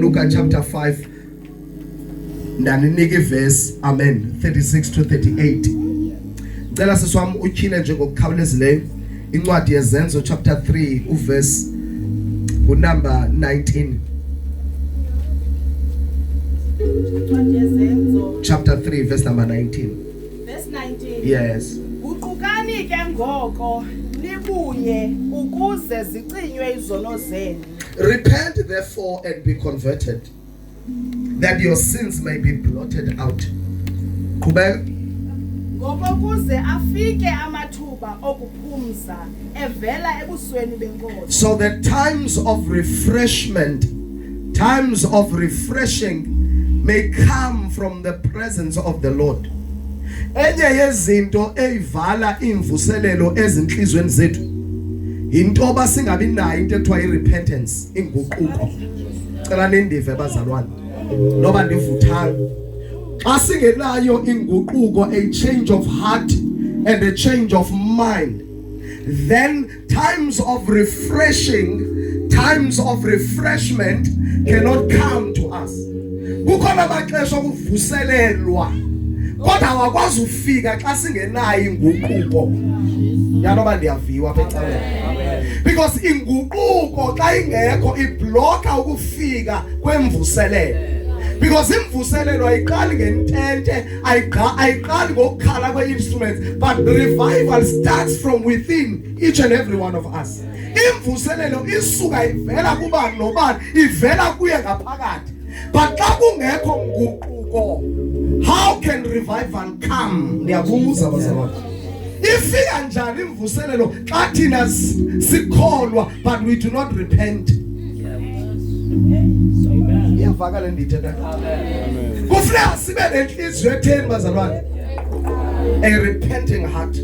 Luka chapter 5 ndaninike verse amen 36 to 38. Ngicela siswami utyhile nje ngokukhawulezileyo incwadi yezenzo chapter 3 uverse number 19. Chapter 3 verse number 19. Verse 19. Yes. Uqukani ke ngoko nibuye ukuze zicinywe izono zenu. Repent therefore and be converted, that your sins may be blotted out. Qhubeka. Ngokuze afike amathuba okuphumza evela ebusweni benkosi. So that times of refreshment, times of refreshing may come from the presence of the Lord. Enye yezinto eyivala imvuselelo ezinhlizweni zethu into basingabi nayo into ekuthiwa irepentance, inguquko. Cela nindive bazalwane noba ndivuthanga. Xa singenayo inguquko, a change of heart and a change of mind, then times of refreshing, times of refreshment cannot come to us. Kukhona amaxesha okuvuselelwa kodwa awakwazi ufika xa singenayo inguquko. Yanoba ndiyaviwa apha ecaweni. Because inguquko xa ingekho ibloka ukufika kwemvuselelo. Because imvuselelo ayiqali ngentente, ayiqali ngokukhala kwe-instruments, but the revival starts from within each and every one of us. Imvuselelo isuka ivela kubani nobani, ivela kuye ngaphakathi. But xa kungekho nguquko, how can revival come? Ndiyabuza bazalwane. Ifika njani imvuselelo xa thina sikholwa but we do not repent? Iyavakala ndithetha. Kufuneka sibe nenhliziyo etheni bazalwane. A repenting heart,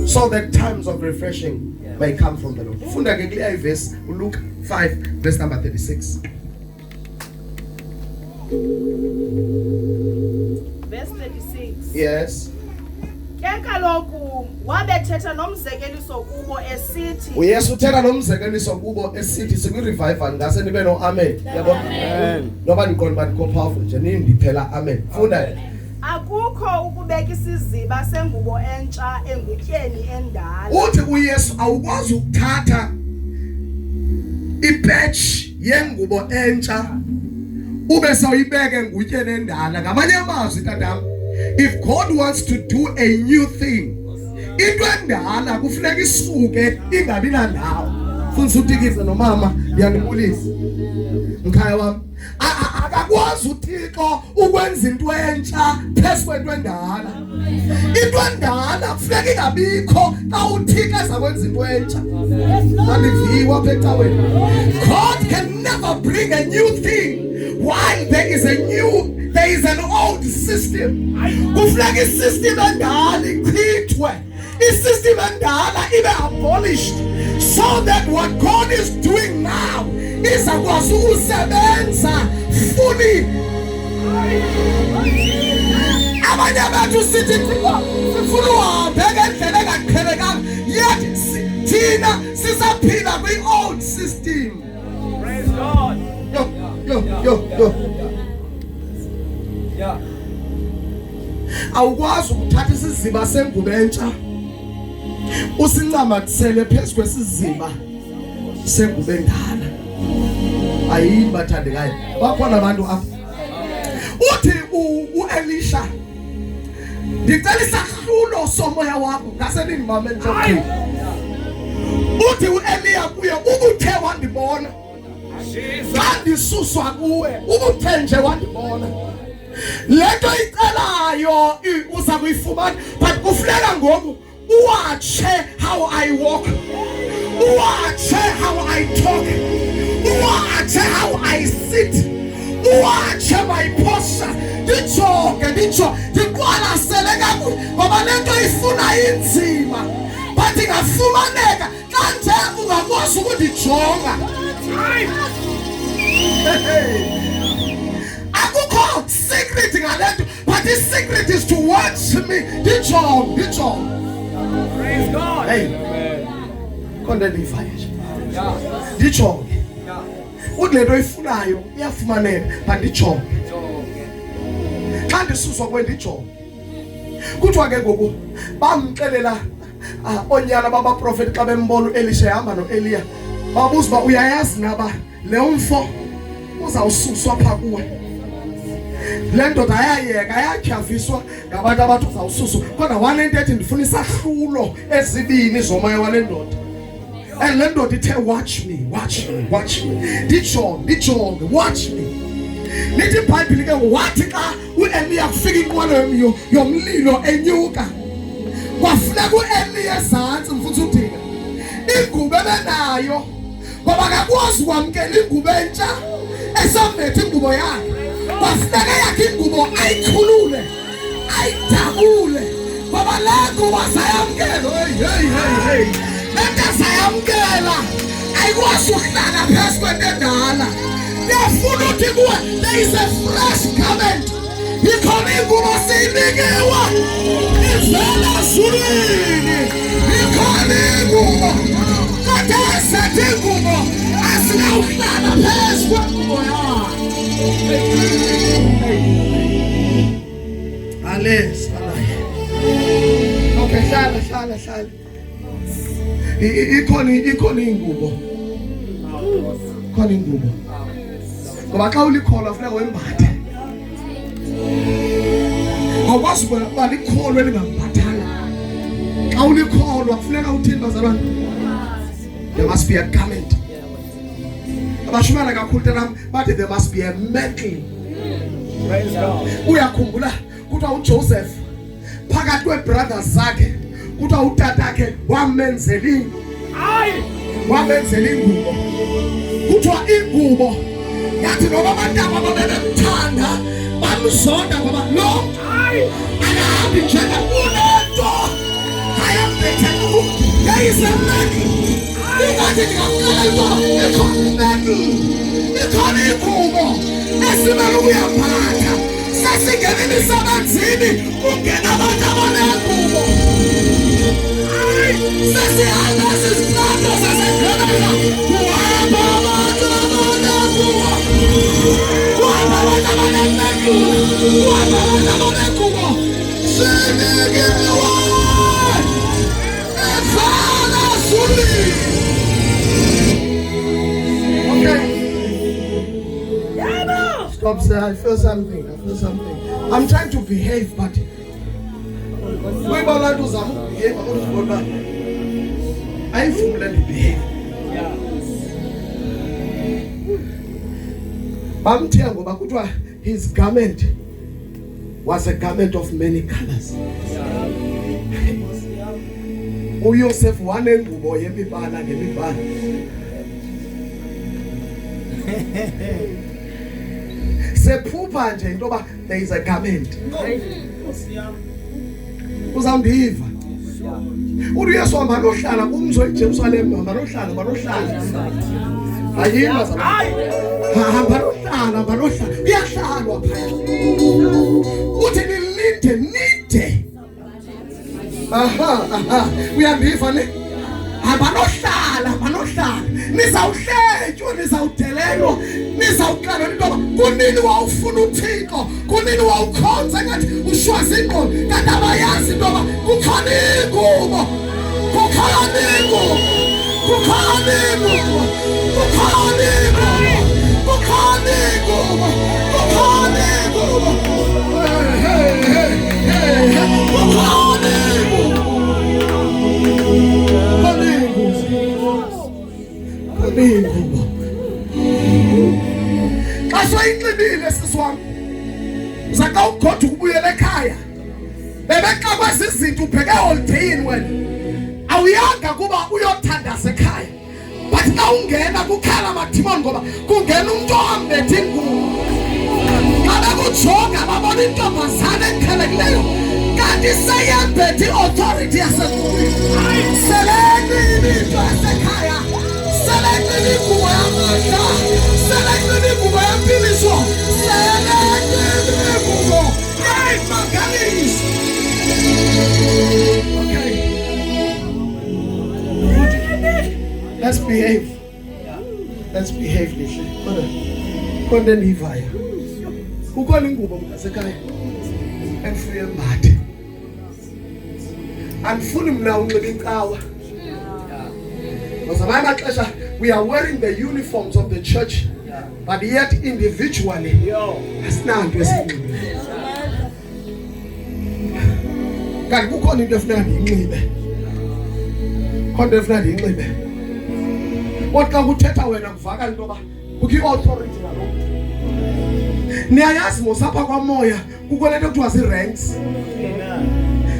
so that times of refreshing may come from the Lord. Funda ke kule verse Luke 5 verse number 36. Verse 36. Yes. Ke kaloku wabethetha nomzekeliso kubo esithi. uYesu uthetha nomzekeliso kubo esithi sikwi-revival ngase nibe no amen. Yabona? Amen. Noba niqonda bathi ko-powerful nje nindiphela amen. Funda. Akukho ukubeka isiziba sengubo entsha engutyeni endala. Uthi uYesu awukwazi ukuthatha i-patch yengubo entsha ube sawuyibeke engutyeni endala. Ngamanye amazwi tatam, if God wants to do a new thing, into endala kufuneka isuke ingabi nandawo. Ufuna utikise nomama yanibulisa. Mkhaya wami, akakwazi uThixo ukwenza into entsha phezu kwento endala. Into endala kufuneka ingabikho xa uThixo ezakwenza into entsha. Aliviwa apha ecaweni. God can never bring a new thing while there is an old system. Kufuneka isystem endala ichithwe, isystem endala ibe abolished, so that what God is doing now izakwazi ukusebenza fully. Abanye bethu sithi sifuna uhambe ngendlela engaqhelekanga, yet thina sisaphila kwi-old system. Praise God. Yo. Awukwazi ukuthatha isiziba sengubo entsha usincamathisele phezu kwesiziba sengubo endala. Ayini bathandekayo, bakhona abantu apha. Uthi uElisha, ndicela isahlulo somoya wakho ngase nindimamele nje. Uthi uEliya kuye, ubuthe wandibona xa ndisuswa kuwe, ubuthe nje wandibona. Lento icelayo uza kuyifumana, but kufuneka ngoku uwatshe how I walk, uwatshe how I talk, uwatshe how I sit, uwatshe my posture. Ndiqwalasele kakhulu ngoba lento ifuna inzima, but ingafumaneka xa nje ungakwazi ukundijonga. Akukho secret ngalento, but the secret is to watch me. Ndijonge. Praise God. Hey. Konde ndivaye nje. Ndijonge. uthi lento oyifunayo iyafumaneka but ijonge xa ndisuswa kwendijonge kuthiwa ke ngoku bamxelela onyana babaprofeti xa bembona uElisha ehamba noEliya babuza uba uyayazi naba le mfo uzawususwa phaa kuwe le ndoda ayayeka ayatyhaviswa ngabantu abathi uzawususwa kodwa wanento ethi ndifuna isahlulo ezibini zomoya wale ndoda and le ndoda ithe watch me ndijonge watch me lithi iBhayibhile ke wathi xa uEliya kufika inqwelo yomlilo enyuka kwafuneka uEliya ezantsi mfuthu udinga ingubo ebenayo ngoba akakwazi ukwamkela ingubo entsha esamethe ingubo yakhe kwafuneka yakhe ingubo ayikhulule ayidabule ngoba le ngubo sayamkela hey lento sayamkela ayikwazi ukuhlala phezu kwento endala ndiyafuna uthi kuwe there is a fresh garment ikhona ingubo siyinikiwe ivela ezulwini ikhona ingubo kodwa esethe ingubo asinawuhlala phezu kwengubo yakho okay hlala ikhona ingubo ngoba xa ulikholwa funeka wembathe awukwazi uba likholwe lingambathanga xa ulikholwa funeka uthini bazalwane there must be a garment abashumana kakhulu tenam bathi there must be a mantle uyakhumbula kuthiwa uJoseph phakathi kweebrothers zakhe kuthiwa utatakhe wamenzela ingubo kuthiwa ingubo yathi noba abantwana babemthanda bamzonda ngoba lo akahambi njena kunento ayambethe yayisemaki ingathi ndingamxelela ikhona ingubo esimele ukuyaphatha sasingena emisebenzini kungena abantu abanengubo sasihamba sisiqando sasegrela kuhamba abantu abanengubo kuhamba abantu abanengubo sinikiwe efana suli. Okay. Stop, sir. I feel something. I'm trying to behave, but we don't do some behave. I feel to behave. Bamthiyango bakuthiwa his garment was a garment of many colors. uYosef wanengubo yemibala ngemibala. Sephupha nje into ba there is a garment. Uzambiva. uYesu hamba lohlala kumzo eJerusalem hamba lohlala. Ayima zama. Hamba lohlala uyahlalwa phaya. Uthi nilinde. Aha. Uyambiva ne? Hamba lohlala. Nizawuhletywa, nizawudelelwa, nizawuqala into kunini wawufuna uThixo, kunini wawukhonza ngathi ushwazi ingqondo, kanti abayazi into yoba kukhona ingubo. Xa soyinxibile siswam uzaka ugoda ukubuyela ekhaya bebexakwa zizinto ubheke eholideyini wena awuyanga kuba uyothandaza ekhaya but xa ungena kukhala madimoni ngoba kungena umntu ohambethe ingubo xa bekujonga babona intombazana eqhelekileyo kanti seyembethe i-authority yasekhulwini selekile into yasekhaya selekile ingubo yamandla selekile ingubo yempiliso selekile ingubo yayimangaliso. Okay, let's behave. Let's behave lihle. Kodwa ndivayo. Kukhona ingubo mntasekhaya engifuye embathe. Andifuni mna unxiba incawa. Because amanye amaxesha we are wearing the uniforms of the church, but yet individually asinanto esinxibe. Kanti kukhona into efuneka ndiyinxibe. Khona efuneka ndiyinxibe. Kodwa xa kuthetha wena kuvakala into yoba kukho i-authority ngaloo. Niyayazi mos apha kwamoya kukho le nto kuthiwa zii-ranks.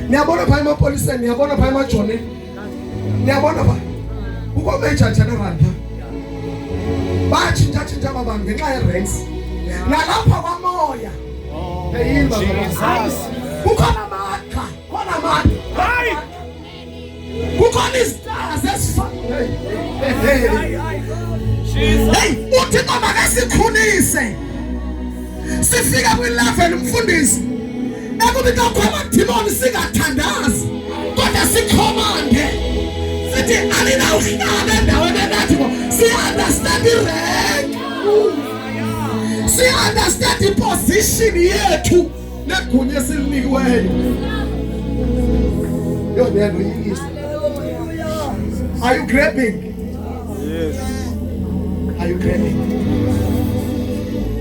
Niyabona phaa emapoliseni, niyabona phaa emajonini, niyabona phaa kukho major general phaa. Batshintshatshintsha aba bantu ngenxa ye-ranks. Nalapha kwamoya kukhona amagxa, kukhona amagxa, kukhona izitars ezifana. Hey, uThixo makasikhulise sifika kwi-level mfundisi ekubika kwamadimoni singathandazi kodwa sikhomande sithi alinawuhlala endaweni enathi si-understand i-rank, si-understand i-position yethu negunya esilinikiweyo. Are you grabbing? Yes. Are you grabbing?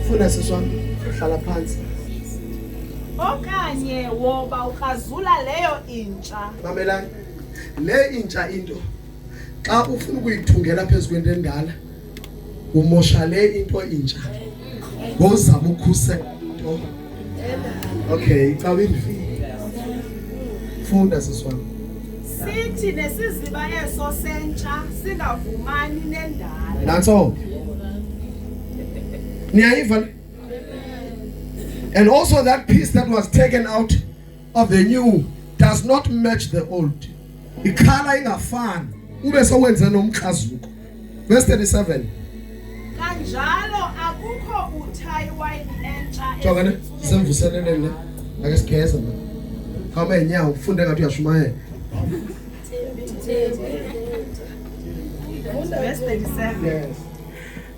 Funa siswami hlala phansi. Okanye woba ukrazula leyo intsha. Mamelani. Le intsha into xa ufuna ukuyithungela phezulu kwento endala umosha le into intsha. Ngozama ukukhusela into. Okay, xa windifile. Funda siswami. Sithi nesiziba eso sentsha singavumani nendala. Nantso. Niyayiva? And also that piece that was taken out of the new does not match the old. Ikhala ingafani. Ube sowenze nomkhazuko. Verse 37. Kanjalo akukho uthayi wayini entsha. Jongane semvuseleleni ake sigeza ma. Hamba enyawo ufunde ngathi uyashumayela. Verse 37. Yes.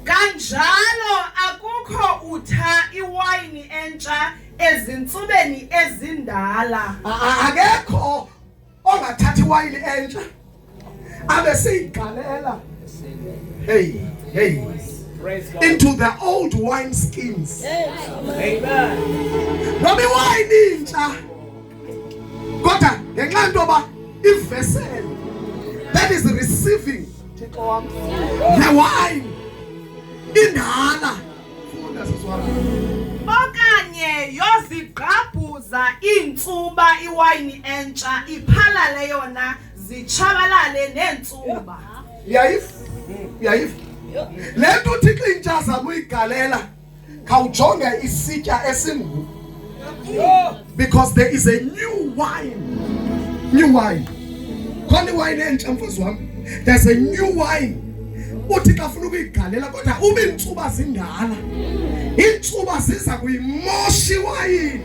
Kanjalo akukho utha iwayini entsha ezintsubeni ezindala. Akekho ongathathi iwayini entsha abe siyigalela. Hey. Into the old wine skins. Amen. Noma iwayini intsha. Kodwa ngenxa ntoba ivessel that is receiving the wine indala. Funda siswami. Okanye yozigqabhuza iintsuba iwayini entsha iphalale yona zitshabalale neentsuba. Yayifa. Le nto uThixo intsha zama uyigalela khawujonge isitya esingu. Because there is a new wine. New wine. Khona iwayini entsha mfundisi wami. There's a new wine. Uthixo afuna ukuyigalela kodwa ube intsuba zindala. Intsuba ziza kuyimosha iwayini.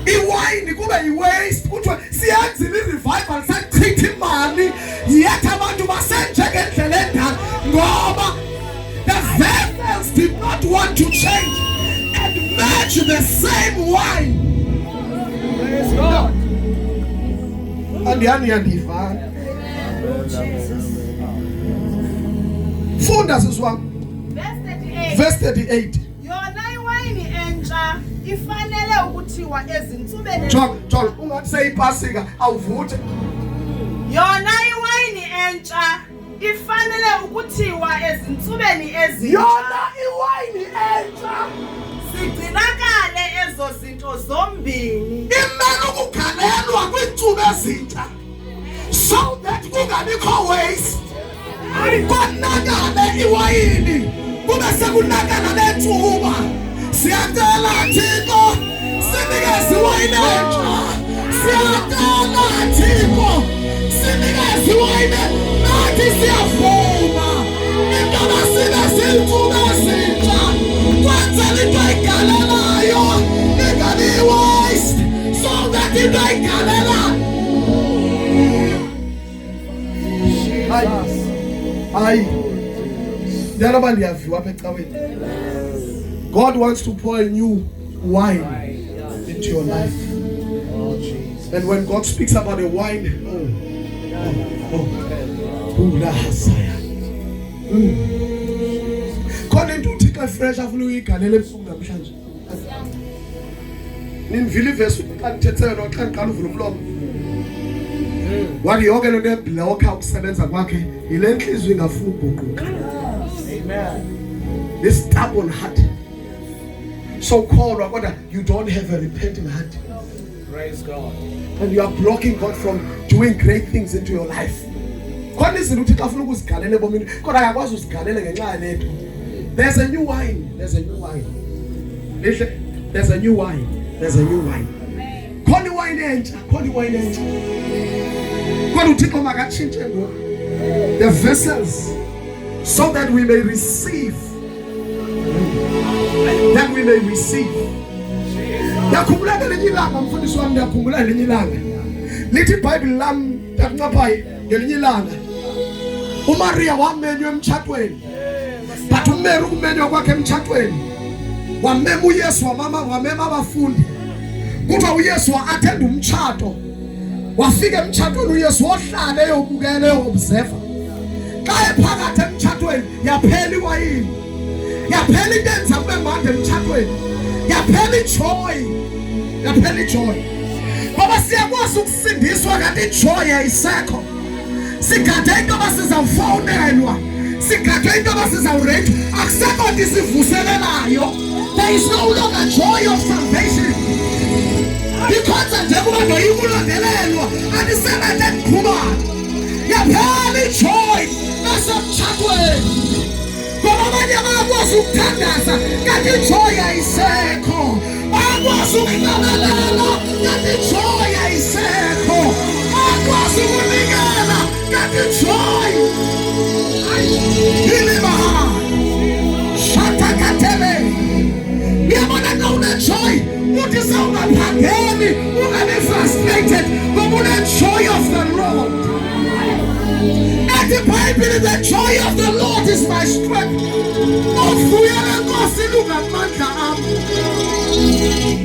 Iwayini kube yiwaste. Kuthiwa siyenzile i-revival sachitha imali yethu abantu basenjengendlela endala ngoba the vessels did not want to change and match the same wine. Praise God. Andiyani yandiva. Funda siswami. Verse 38. Yona iwayini entsha ifanele ukuthiwa ezintsubeni. John, ungathi seyipasika awuvuthe. Yona iwayini entsha ifanele ukuthiwa ezintsubeni ezintsha. Yona iwayini entsha sigcinakale ezo zinto zombini. Imele ukugalelwa kwiintsuba ezintsha so that kungabikho waste. Konakale iwayini kube sekunakala nethuba. Siyacela Thixo sinikeze iwayini entsha. Siyacela Thixo sinikeze iwayini nathi siyavuma intoba sibe zintsuba ezintsha kwenzela into ayigalelayo ingabi waste so that into ayigalela. Hayi God wants to pour a new wine into your life. And when God speaks about a wine, khona into uthi xa fresh afuna uyigalela ebusuku namhlanje. Nimvile ivesi xa ngithethe no xa ngiqala uvula umlomo. Wathi yonke lento ebhlokha ukusebenza kwakhe ile nhliziyo ingafuni ukuguquka. Amen. This stubborn heart. So called, but you don't have a repenting heart. Praise God. And you are blocking God from doing great things into your life. There's a new wine. There's a new wine. There's a new wine. There's a new wine. Call the wine angel. Call the wine angel. The vessels, so that we may receive. That we may receive. Yakhumbula ngelinye ilanga mfundisi wami, yakhumbula ngelinye ilanga. Lithi iBhayibheli lami yakunqaphayo ngelinye ilanga. uMaria wamenywa emtshatweni. But uMary ukumenywa kwakhe emtshatweni wamema uYesu wamema abafundi. Kuthiwa uYesu wa-attend umtshato. Wafika emtshatweni uYesu wohlala eyobukela eyobserva. Xa ephakathi emtshatweni yaphela iwayini. Yaphela into enza kube mandi emtshatweni. Yaphela ijoy. Yaphela ijoy. Ngoba siyakwazi ukusindiswa kanti ijoy ayisekho. Sigade into abasizawufowunelwa. Sigade into abasizawurate. Akusekho nto isivuselelayo. There is no longer joy of salvation. Because njengoba ndoyibulandelelwa andisebenze ndikhubana. Yaphela ijoy nasemtshatweni. Ngoba abanye bayakwazi ukuthandaza kanti ijoy ayisekho. Bayakwazi ukuhlabelela kanti ijoy ayisekho. Bayakwazi ukunikela kanti ijoy ilibaha. Shatakatele. Uyabona xa unejoy uthi sewungaphangeli ungabe frustrated ngoba unejoy of the Lord. And the Bible, the joy of the Lord is my strength.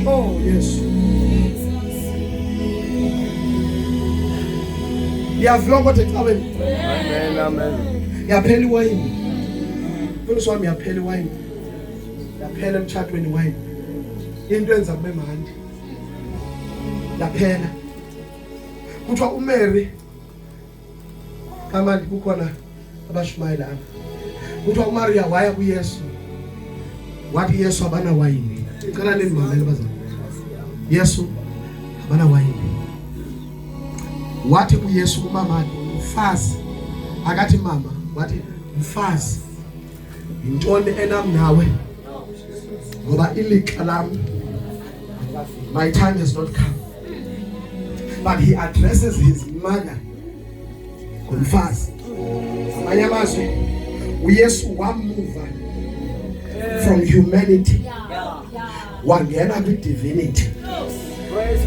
Oh, yes. Amen, amen. Yaphela iwayini. Mfundisi wami yaphela iwayini. Yaphela emtshatweni iwayini. Into enza kube mandi. Yaphela. Kuthiwa uMary kamanje kukhona abashumayela apha. Kuthiwa uMaria waya kuYesu. Wathi Yesu abana wayini. Ngicela nimamele bazana. Yesu abana wayini. Wathi uYesu kumama mfazi. Akathi mama, wathi mfazi. Intoni enam nawe? Ngoba ilixa lami. My time has not come. But he addresses his mother. Mfazi. Amanye amazwi uYesu wamuva from humanity wangena kwi-divinity.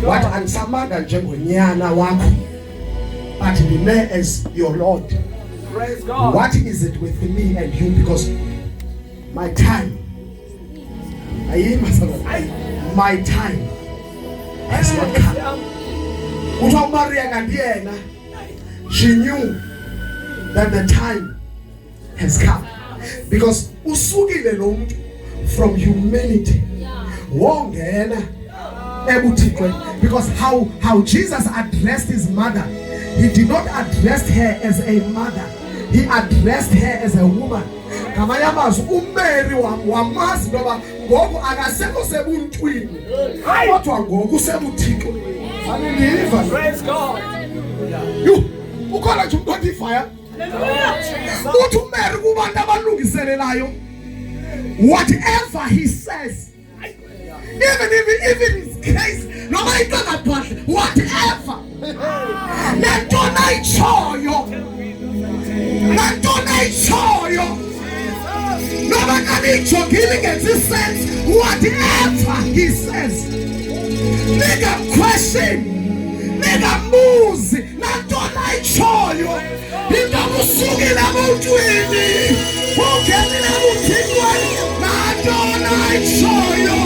Wathi andisamanga njengonyana wakho but remain as your Lord. What is it with me and you? Because my time my time has not come. Kuthiwa uMaria kanti yena she knew that the time has come. Because usukile lo muntu from humanity wongena ebuthixweni. Because how Jesus addressed his mother, he did not address her as a mother, he addressed her as a woman. Ngamanye amazwi uMary wamazi ngoba ngoku akasekho sebuntwini kodwa ngoku usebuthixweni. Hallelujah. Praise God. Ukhona nje umuntu othifaya. Uthi uMary kubantu abalungiselelayo whatever he says, even his case noma into engabhahle whatever lentona ichoyo noma kanijogile ngenzi sense whatever he says ningamquestion ningambuzi lentona ichoyo into usukile emuntwini ungenile emuthingweni nantona ayishoyo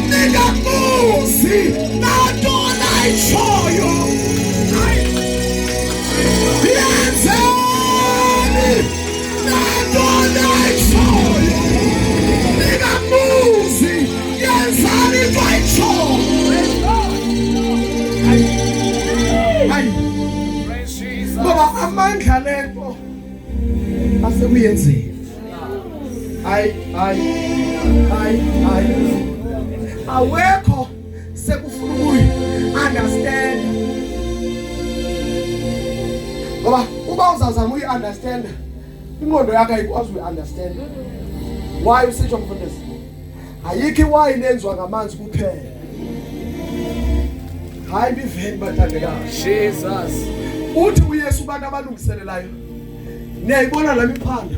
ningabuzi nantona ayishoyo yenzeni nantona ayishoyo ningabuzi yenzani into ayishoyo ngoba amandla lento asekuyenzeni hayi awekho sekufuna uyi-understand ngoba uba uzazama uyi-understand ingqondo yakho ayikwazi uyi-understand. Why usitsho mfundisi? Ayikho iwayini enziwa ngamanzi kuphela. Hayi biveni bathandekayo. Jesus. Uthi uYesu abantu abalungiselelayo. Niyayibona la miphanda.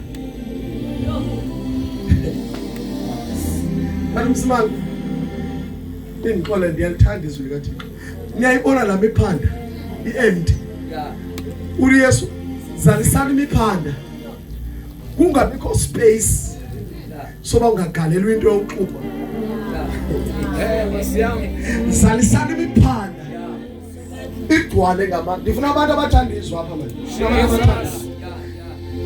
Msimanga. Ingixole ndiyalithanda izwi likaThixo. Niyayibona la miphanda i-empty. Yeah. uYesu zalisana imiphanda. Kungabikho space. Soba ungagalelwa into yokuxuba. Zalisana imiphanda. Igcwale ngabantu. Ndifuna abantu abathandizwa apha manje.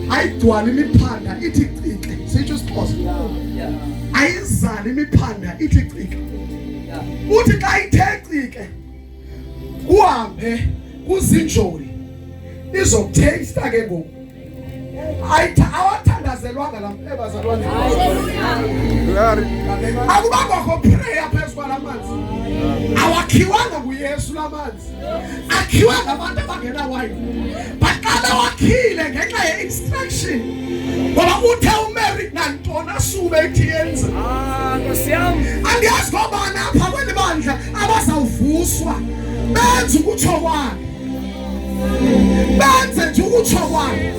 Ayigcwale imiphanda ithi cike. Sitsho isiphoso. Ayizali imiphanda ithi cike. Uthi xa ithe cike kuhambe kuzinjoli izokuthesta ke ngoku. Awathandazelwanga la ebazalwane. Akubangakho prayer phezu kwalamanzi. Awakhiwanga nguYesu lamanzi. Akhiwa ngabantu abangena wine. Baqala wakhile ngenxa ye-instruction. Ngoba uthe uMary nantona sube ethi yenza. Nkosi yami. Andiyazi ngoba napha kweli bandla abazawuvuswa benze ukutsho kwakhe. Benze nje ukutsho kwakhe.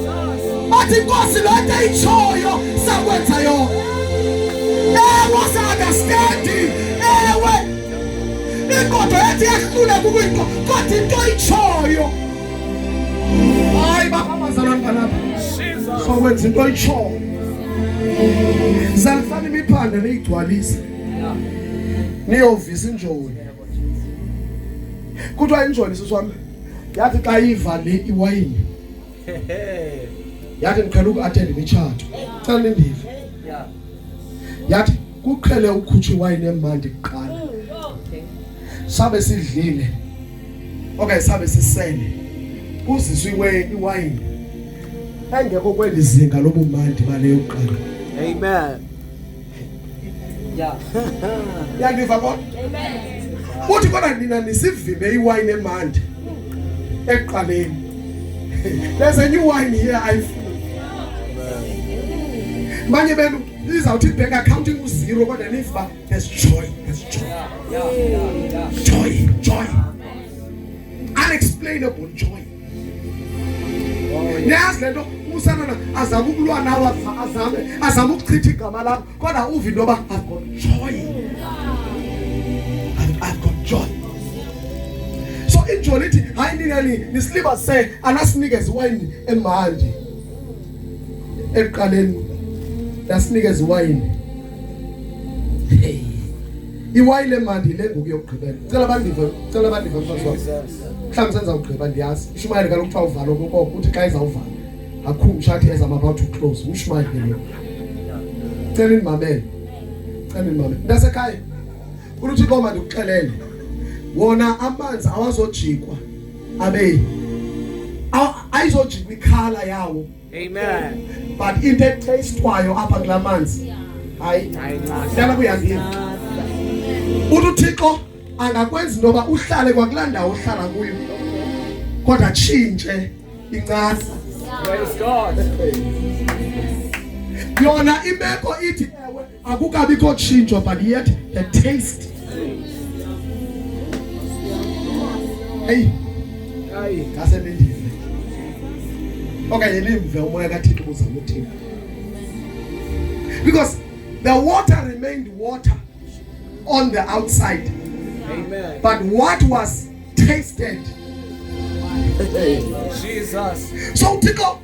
Bathi inkosi lo nto ayitshoyo sakwenza yona. Ewe sa-understandi. Ewe inkodo yathi yahluleka ukuyinto kodwa into ayitshoyo. Hayi babazalwane balapha. Sokwenza into ayitshoyo. Zalifana imiphanda niyigcwalise. Niyovisa injoli. Kuthiwa injoli siswami yathi xa iva le iwayini. Yathi ngiqhela uku-attend imitshato. Cela nindive. Yathi kuqhele ukukhutshwa iwayini emandi kuqala. Sabe sidlile. Okay, sabe sisele. Kuziswe iwayini. Engekho kwelizinga lobumandi baleyo kuqala. Amen. Yeah. Yandiva kodwa? Amen. Uthi kodwa nina nisivime iwayini emandi ekuqaleni. There's a new wine here I feel. Manje benu izawuthi bank accounting u0 kodwa nifa there's joy. Joy. Unexplainable joy. Yazi lento usana azama ukulwa nawe azama ukuchitha igama lakho kodwa uvi into ba I've got joy. I've got joy. So injoli ithi hayi ninani nisliba se anasinikeza iwayini emandi eqaleni lasinikeza iwayini. Iwayini emandi le ngoku yokugqibela. Cela bandive mfana wami. Mhlawumbe senza ugqiba ndiyazi. Ishumayeli kaloku kuthiwa uvalo kokho uthi xa izawuvala akhumsha athi as I'm about to close. Ushumayeli lo. Cela nimamele. Ndasekhaya. Uthi koma ndikuxelele. Wona amanzi awazojikwa abe ayizojikwa ikhala yawo. Amen. But into taste kwayo apha kulamanzi hayi hlala kuyandiya. Uthixo angakwenza intoba uhlale kwakulandawo ohlala kuyo kodwa tshintshe incasa. Praise God. Yona imeko ithi ewe akukabikho tshintsho but yet the taste. Hey, ngase nindive. Okay, nimve umoya kaThixo uzama uthini. Because the water remained water on the outside. Amen. But what was tasted Jesus. So uThixo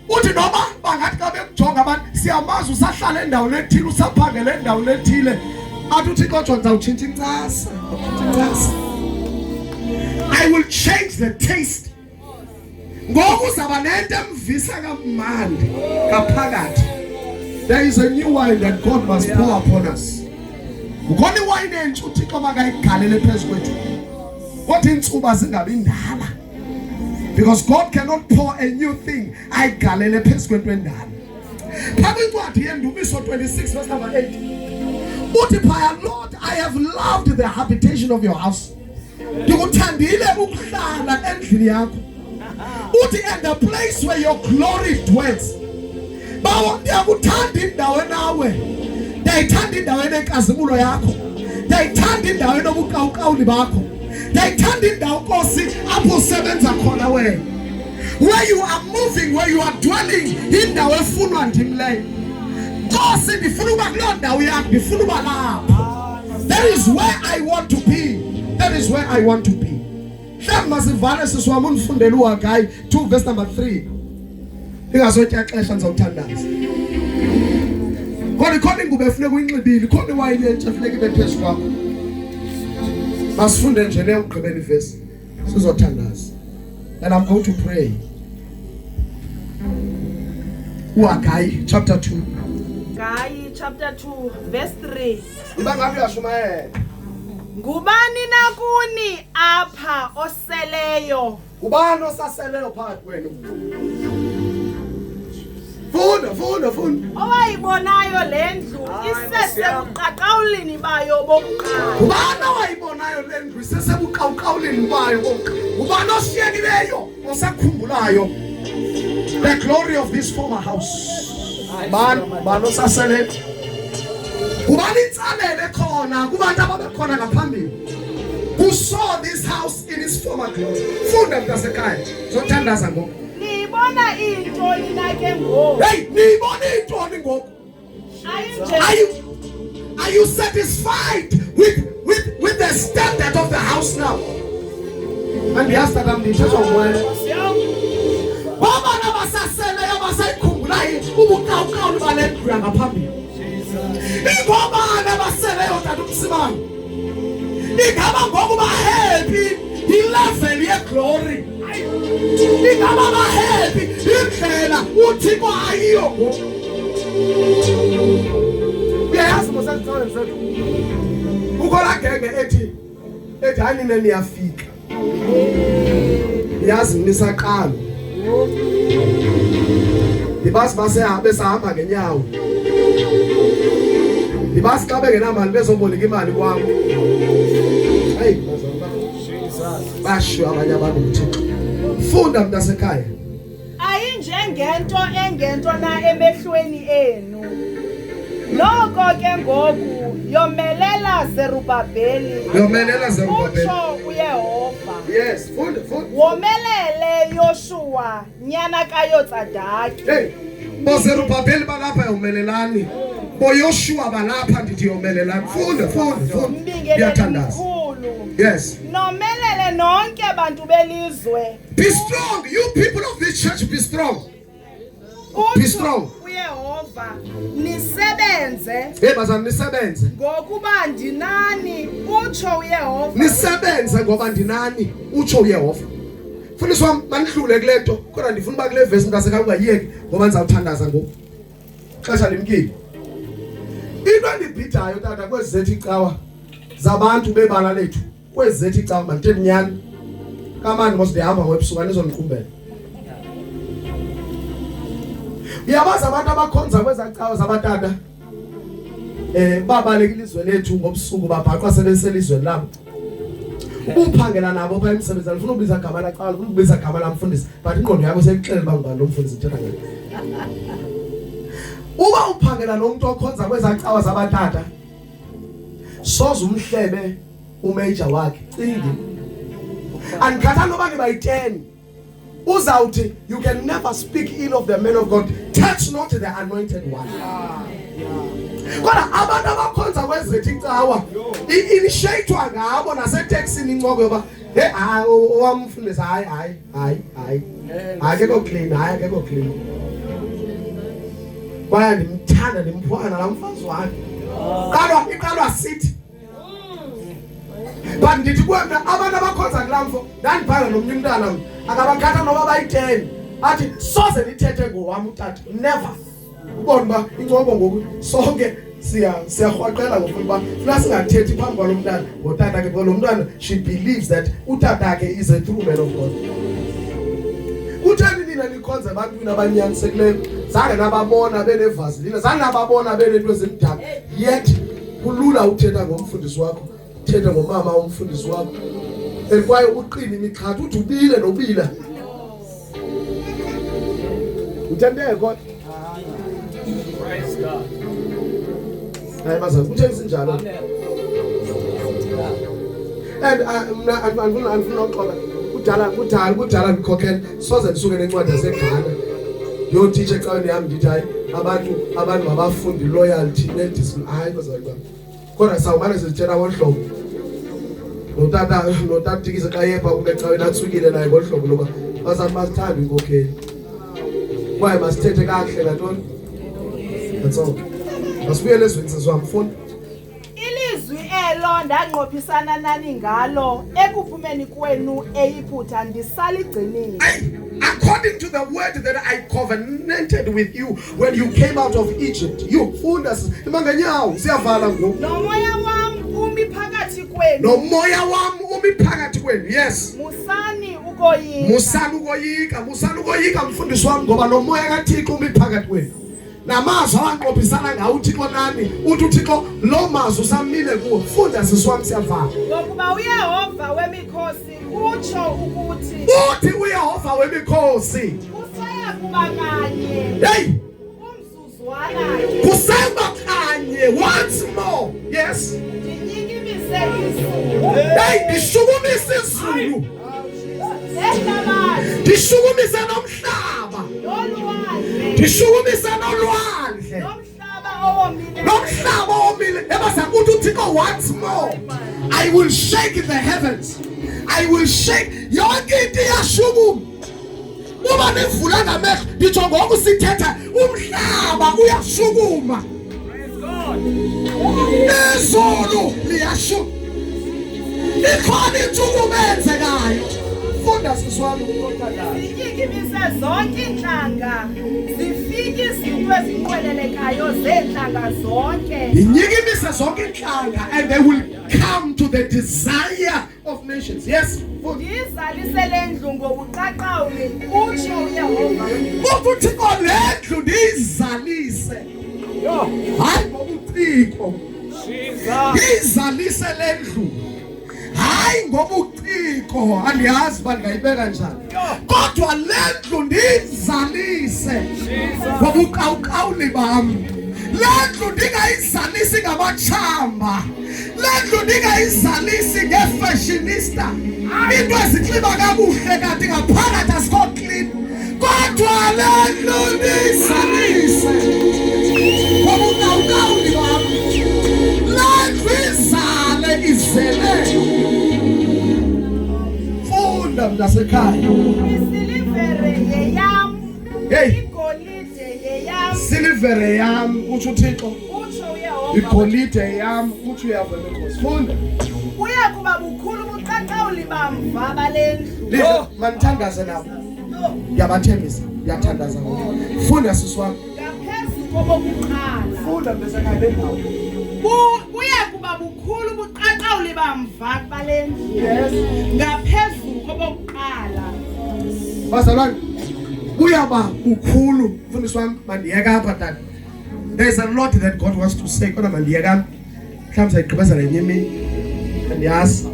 uthi noma bangathi ka bekujonga abantu siyamazi usahlala endaweni ethile usaphangela endaweni ethile athi uThixo Jonza utshintsha incasa. I will change the taste. Ngoku uzaba nento emvisa kamandi ngaphakathi. There is a new wine that God must pour upon us. Ukhona iwine entsha uThixo makayigalele phezu kwethu. Kodwa insuba zingabi ndala. Because God cannot pour a new thing ayigalele phezu kwento endala. Phakathi kwencwadi yeNdumiso 26 verse number 8. Uthi phaya, Lord, I have loved the habitation of your house. Ndikuthandile ukuhlala endlini yakho. Uthi and the place where your glory dwells. Bawo ndiyakuthanda indawo nawe. Ndiyayithanda indawo enenkazimulo yakho. Ndiyayithanda indawo enobukawukawuli bakho. Ndiyayithanda indawo Nkosi apho usebenza khona wena. Where you are moving, where you are dwelling, indawo efunwa ndim leyo. Nkosi ndifuna uba kuloo ndawo yakho, ndifuna uba lapha. That is where I want to be. That is where I want to be. Mhlawumbi masivale siswami undifundele uHagai 2 verse number 3. Ingazotya xesha ndizawuthandaza. Kodwa ikhona ingubo efuneka uyinxibile, ikhona iwayini entsha efuneka ibe phezu kwakho. Masifunde nje neyokugqibela ivesi sizothandaza. And I'm going to pray. uHagai chapter 2. Hagai chapter 2 verse 3. Iba ngabe uyashumayela. Ngubani nakuni apha oseleyo? Ubani osaseleyo phakathi kwenu? Funda. Owayibonayo lendlu isesebuqaqawulini bayo bokuqala. Ubani owayibonayo lendlu isesebuqaqawulini bayo bokuqala? Ubani oshiyekileyo osakhumbulayo the glory of this former house? Bani osaseleyo? Ubani intsalele khona kubantu ababekhona ngaphambili? Who saw this house in its former glory? Funda mntasekhaya zothandaza ngoku. Nibona into inake ngoku. Hey, nibona intoni ngoku? Are you satisfied with the standard of the house now? And yes, that I'm the church of one. Baba na basaseleyo basayikhumbulayo ubukawukawu balendlu ngaphambili. Ingoma nabaseleyo tata umsimanga. Ingaba ngoku bahappy ilevel ye-glory. Ingaba bahappy indlela uThixo ayiyo ngoku. Uyayazi mosazithole msethu. Ukhola genge ethi hayi nina niyafika. Yazi nisaqala. Ibasi besahamba ngenyawo. Ibasi xa bengenamali bezoboleka imali kwami. Hey, basho abanye abantu uThixo. Funda mntasekhaya. Ayinjengento na emehlweni enu. Lokho ke ngoku yomelela Zerubabeli. Utsho uYehova. Yes, funda. Womelele Yoshua nyana kaYotsadaki. Hey, boZerubabeli balapha yomelelani. Boyoshua balapha ndithi yomelelani. Funda. Ngiyathandaza. Yes. Nomelele nonke abantu belizwe. Be strong, you people of this church, be strong. Be strong. uYehova nisebenze. Hey bazana nisebenze. Ngokuba ndinani utsho uYehova. Nisebenze ngoba ndinani utsho uYehova. Fundiswa mandidlule kulento kodwa ndifuna uba kule verse mntasekhaya ungayiyeki ngoba ndizawuthandaza ngoku. Xesha limkile. Into endibhidayo tata kwezi zethu icawa zabantu bebala lethu. Kwezi zethu icawa manditheni nyani. Kamani mos ndihamba ngobusuku nizoniqumbela. Uyabazi abantu abakhonza kwezacawa zabatata babaleka ilizwe lethu ngobusuku babhaqwa sebeselizweni labo. Uphangela nabo pha emsebenzini ufuna ukubiza igama laqala ufuna ukubiza igama lamfundisi but ingqondo yakho seyixelela uba ngubani lo mfundisi uthetha ngayo. Uba uphangela nomuntu okhonza kwezacawa zabatata soze umhlebe umajor wakhe cingi andikhatha noba nibayi-10 uzawuthi you can never speak ill of the man of God. Touch not the anointed one. Kodwa abantu abakhonza kwezethu icawa initiatewa ngabo nasetaxini incoko yoba hey owamfundisa hayi akekho clean akekho clean kwaye ndimthanda ndimphwana la mfazi wakhe iqalwa sithi but ndithi kwena abantu abakhonza kulamfo ndandibhala nomnye umntana akabakhatha noba bayi-10 athi soze nithethe ngowami utata never ubona uba incoko ngoku sonke siyarhwaqela ngokuba funa singathethi phambi kwalo mntana ngotata ke lo mntwana she believes that utata ke is a true man of God. Kutheni nina nikhonza ebantwini abanyanisekileyo zange nababona benevasilina zange nababona benento ezimdaka yet kulula uthetha ngomfundisi wakho uthethe ngomama womfundisi wakho kwaye uqina imixhatha uthi ubile nobila uthembeke kodwa. Praise God. Hayi bazali kutheni sinjalo and andifuna uxoxa kudala ndikhokhela soze ndisuke nencwadi yaseGhana ndiyotitsha ecaweni yam ndithi hayi abantu mabafundi loyalty nediscipline. Hayi bazali bam kodwa sawumane sizitshela ngolu hlobo notata Dikisa xa yepha kunecaweni atsukile naye ngolu hlobo loba bazali masithanda inkokheli kwaye masithethe kakuhle ngantoni that's all. Masibuyele ezweni sezwamfunda ilizwi elo ndanqophisana nani ngalo ekuphumeni kwenu eyiphutha ndisaligcinile. According to the word that I covenanted with you when you came out of Egypt, you funda imanganyawo siyavala ngoku nomoya wam umi phakathi kwenu yes musani ukoyika mfundisi wami ngoba nomoya kaThixo umi phakathi kwenu namazwi awanqophisana ngawo uThixo nani uthi uThixo lo mazwi usamile kuwo funda sisiwami siyavala ngokuba uYehova wemikhosi utsho ukuthi uthi uYehova wemikhosi usaya kuba kanye hey umzuzwana kusema kanye once more yes ndinyikimise izulu hey dishukumise izulu dishukumise nomhlaba dishukumise nolwandle nomhlaba owomile ebasa kuthi uThixo once more I will shake the heavens I will shake yonke into iyashukuma uba nevula ngamehlo nditsho ngoku sithetha umhlaba uyashukuma izulu liyashukuma ikhona intshukumo eyenzekayo funda siswami uNkosikazi ziyikimise zonke inhlanga zifike izinto ezinqwelelekayo zenhlanga zonke inyikimise zonke inhlanga and they will come to the desire of nations yes ndizalise lendlu ngobuqaqawuli utsho uYehova uThixo lendlu ndiyizalise hayi ngobuciko izalise lendlu hayi ngobuciko andiyazi uba ndingayibeka njani kodwa lendlu ndiyizalise ngobuqawuqawuli bam lendlu ndingayizalisi ngamatshamba lendlu ndingayizalisi ngefashionista into ezinxiba kakuhle kanti ngaphakathi asikho clean kodwa lendlu ndiyizalise ngobuqawuqawuli bam lendlu izale izele funda mntasekhaya isilivere yeyam hey igolide yeyam silivere yam utsho uThixo utsho uYehova igolide yam utsho uYehova wemikhosi funda kuya kuba bukhulu ubuqaqawuli bamva balendlu manithandaze nabo ndiyabathembisa ndiyathandaza ngoku funda siswami ngaphezu kobokuqala funda mntasekhaya bendawo kuya kuba bukhulu ubuqaqawuli bamva balendlu yes ngaphezu kobokuqala bazalwane kuyaba bukhulu mfundisi wami mandiyeka apha tata there's a lot that God wants to say kodwa mandiyeka mhlawumbe sayigqibezela enye imini andiyazi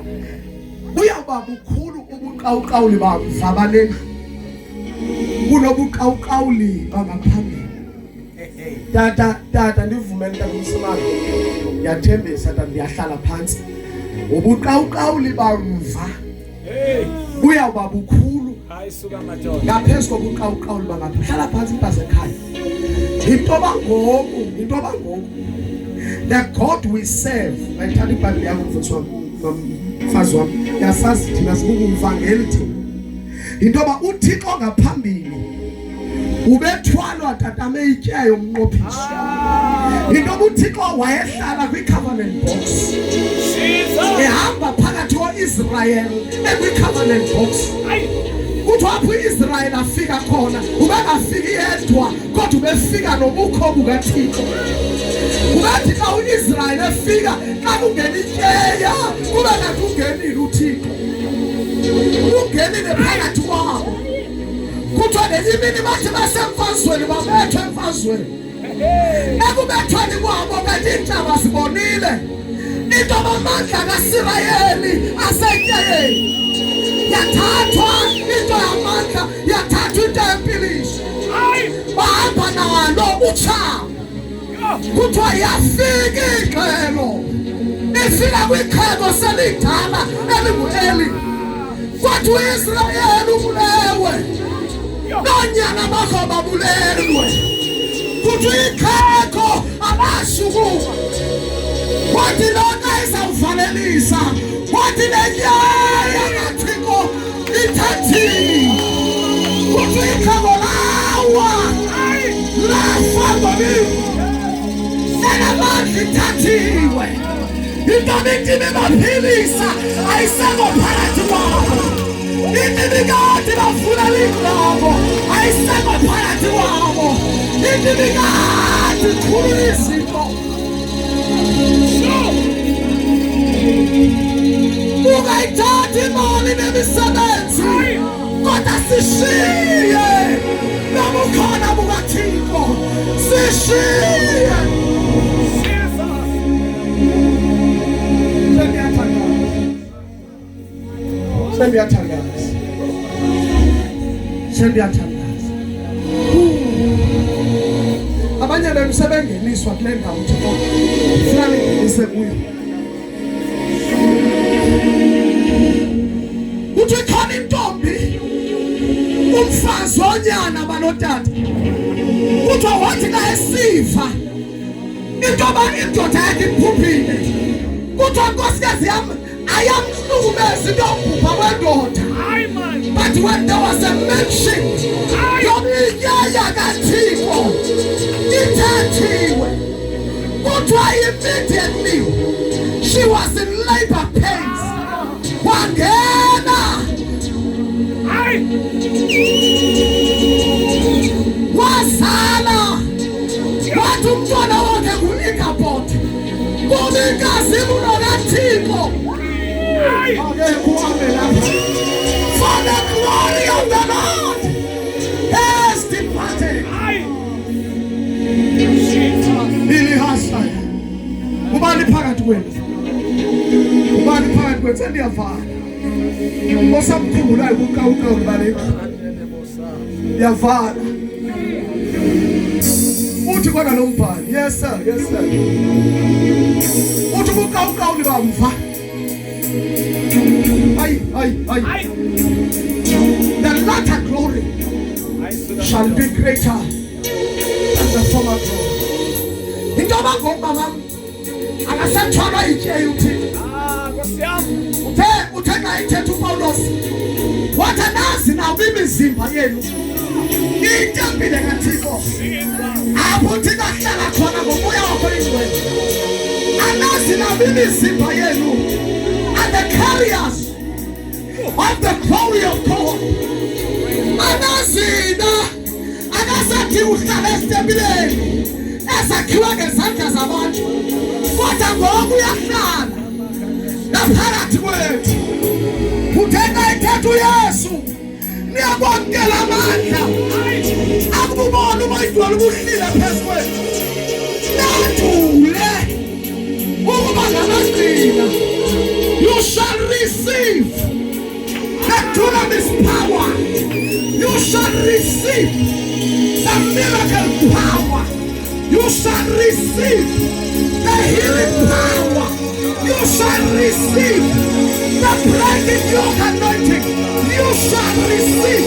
kuyaba bukhulu ubuqawuqawuli bamva balendlu kunobuqawuqawuli bangaphambili tata ndivumele ntakumsimanga ndiyathembisa tata ndiyahlala phansi ubuqawuqawuli bamva buyawuba bukhulu ngaphezu kobuqawuqawuli bangapha hlala phansi mntasekhaya into bangoku The God we serve. Ayithanda iBhayibheli yakho mfuthu mfazi wami. Yasazi thina sibuka uvangeli thina. Into ba uThixo ngaphambili ubethwalwa tatame ityayo umnqophiso. Into ba uThixo wayehlala kwi-covenant box. Ehamba phakathi ko-Israel ekwi-covenant box. Kuthiwa apho i-Israel afika khona ubengafiki yedwa kodwa ubefika nobukho bukaThixo. Ubathi xa u-Israel efika xa kungena ityeya kube ngathi ungenile uThixo. Ungenile phakathi kwabo. Kuthiwa ngenye imini bathi basemfazweni babethwa emfazweni. Ekubethweni kwabo kanti iintaba zibonile into amandla kaSirayeli asetyeyeni. Yathathwa into yamandla, yathathwa into yempiliso. Bahamba nalo utshamu. Kuthiwa yafika ixhego. Ifika kwixhego selidala elingu-Eli. Kwathi u-Israyeli ubulewe. Noonyana bakho babulelwe. Kuthiwa ixhego abashukuma. Kwathi lonke izawuvalelisa. Kwathi nenyaya kaThixo ithathile. Kuthiwa ixhego lawa. Lafa ngomini. Senamandla ithathiwe. Into baphilisa ayisekho phakathi kwabo. Into kade bafuna liqabo ayisekho phakathi kwabo. Into kade ikhulula izinto. Ungayithathi imali nemisebenzi kodwa sishiye nobukhona bukaThixo. Sishiye. Sendiyathandaza. Abanye benu sebengeniswa kule ndawo Thixo ufuna ningenise kuyo. Uthi khona intombi umfazi onyana banotata. Kuthiwa wathi xa esiva intoba indoda yakhe iphuphile. Kuthiwa nkosikazi yam ayamhlukumeza into yokubhubha kwendoda. But when there was a mention yominyaya kaThixo ithathiwe. Kuthiwa immediately she was in labor pains. Wangena wazala wathi umntwana wakhe ngu-Ikhabhodi. Kumikazi kaThixo. For the glory of the Lord has departed. Ilihasaya. Ubani phakathi kwenu? Ubani phakathi kwenu? Sendiyavala. Osamkhumbulayo ukawuka ubaleka. Yavala. Uthi kona lo mbhali. Yes sir, yes sir. Uthi ukawuka ulibamva. Ay. The latter glory shall be greater than the former glory. Into abangoma mama akasathwala ityeya uThixo. Uthe xa ithetha uPawulos wathi nazi nawo imizimba yenu itempile kaThixo. Apho uThixo ahlala khona ngomoya wakho oyingcwele. Anazi nawo imizimba yenu and the carriers of the glory of God. Anazina akasathi uhlala esitempileni ezakhiwa ngezandla zabantu kodwa ngoku uyahlala ngaphakathi kwethu. Uthenga ithetha uYesu niyakwamkela amandla akubona umayidwala ubuhlile phezu kwethu. Nadule ukuba ngamaqina. You shall receive the dunamis power. You shall receive the miracle power. You shall receive the healing power. You shall receive the breaking yoke anointing. You shall receive.